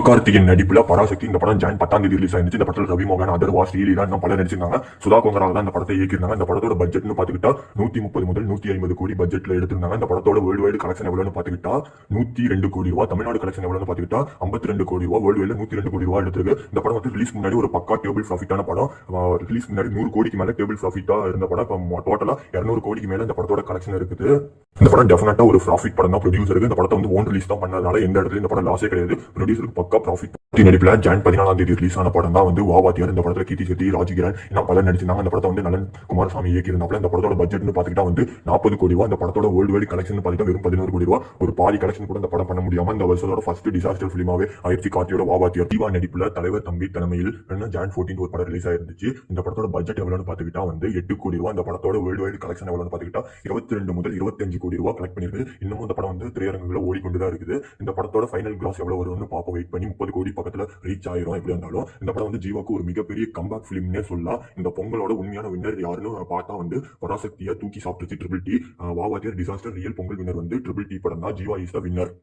சிவகார்த்திகேயன் நடிப்புல பராசக்தி இந்த படம் ஜான் 10ஆம் தேதி ரிலீஸ் ஆயிருந்துச்சு. இந்த படத்துல ரவி மோகன், அதர்வா, ஸ்ரீலீலா இன்னும் பலர் நடிச்சிருந்தாங்க. சுதா கொங்கரா தான் இந்த படத்தை இயக்கியிருந்தாங்க. இந்த படத்தோட பட்ஜெட்னு பாத்துக்கிட்டா 130 முதல் 150 கோடி பட்ஜெட்ல எடுத்திருந்தாங்க. இந்த படத்தோட வேர்ல்டு வைடு கலெக்ஷன் எவ்வளவுன்னு பாத்துக்கிட்டா 102 கோடி ரூபாய். தமிழ்நாடு கலெக்ஷன் எவ்வளவுன்னு பாத்துக்கிட்டா 52 கோடி ரூபாய். வேர்ல்டு வைடுல 102 கோடி ரூபாய் எடுத்திருக்கு. இந்த படம் வந்து ரிலீஸ் முன்னாடி ஒரு பக்கா டேபிள் ப்ராஃபிட்டான படம். ரிலீஸ் முன்னாடி 100 கோடிக்கு மேல டேபிள் ப்ராஃபிட்டா இருந்த படம் இப்போ டோட்டலா 200 கோடிக்கு மேல இந்த படத்தோட கலெக்ஷன் இருக்குது. இந்த படம் டெஃபினட்டா ஒரு ப்ராஃபிட் படம் தான். ப்ரொடியூசருக்கு இந்த படத்தை வந்து ஓன் ரிலீஸ் தான் பண்ணதுனால எந்த இடத்துல இந்த படம் லாஸே கிடையாது. ப்ரொடியூசருக்கு பக்கா ப்ராஃபிட். நடிப்புல ஜான் 14ஆம் தேதி ரிலீஸ் ஆன படம் தான் வந்து வாவாத்தியார். இந்த படத்துல கீர்த்தி செட்டி, ராஜ்கிரண் இன்னும் பலர் நடிச்சிருந்தாங்க. இந்த படத்தை வந்து நலன் குமாரசாமி இயக்கியிருந்தாப்ல. இந்த படத்தோட பட்ஜெட்னு பாத்துக்கிட்டா வந்து 40 கோடி ரூபாய். இந்த படத்தோட வேர்ல்டு வைடு கலெக்ஷன் பாத்தீங்கன்னா வெறும் 11 கோடி ரூபாய். ஒரு பாதி கலெக்ஷன் கூட இந்த படம் பண்ண முடியாம இந்த வருஷத்தோட ஃபர்ஸ்ட் டிசாஸ்டர் பிலிமாவே ஆயிரத்தி கார்த்தியோட வாவாத்தியார். தீவா நடிப்புல தலைவர் தம்பி தலைமையில் ஜான் 14 ஒரு படம் ரிலீஸ் ஆயிருந்துச்சு. இந்த படத்தோட பட்ஜெட் எவ்வளவுன்னு பாத்துக்கிட்டா வந்து 8 கோடி ரூபாய். இந்த படத்தோட வேர்ல்டு வைடு கலெக்ஷன் எவ்வளவுன்னு பாத்துக்கிட்டா 22 முதல் 25 கோடி ரூபாய் கலெக்ட் பண்ணிருக்கு. இன்னமும் இந்த படம் வந்து திரையரங்குகளை ஓடிக்கொண்டுதான் இருக்குது. இந்த படத்தோட ஃபைனல் கிராஸ் எவ்வளவு வரும்னு பாப்போம். வெயிட் பண்ணி 30 கோடி பக்கத்துல ரீச் ஆயிரும். எப்படி இருந்தாலும் இந்த படம் வந்து ஜீவாக்கு ஒரு மிகப்பெரிய கம்பேக் பிலிம்னே சொல்லலாம். இந்த பொங்கலோட உண்மையான வின்னர் யாருன்னு பார்த்தா வந்து பராசக்தியா தூக்கி சாப்பிட்டுச்சு triple D. Vaa Vaathiyaar disaster real Pongal winner வந்து ட்ரிபிள் டி படம் தான். Jiiva is the winner.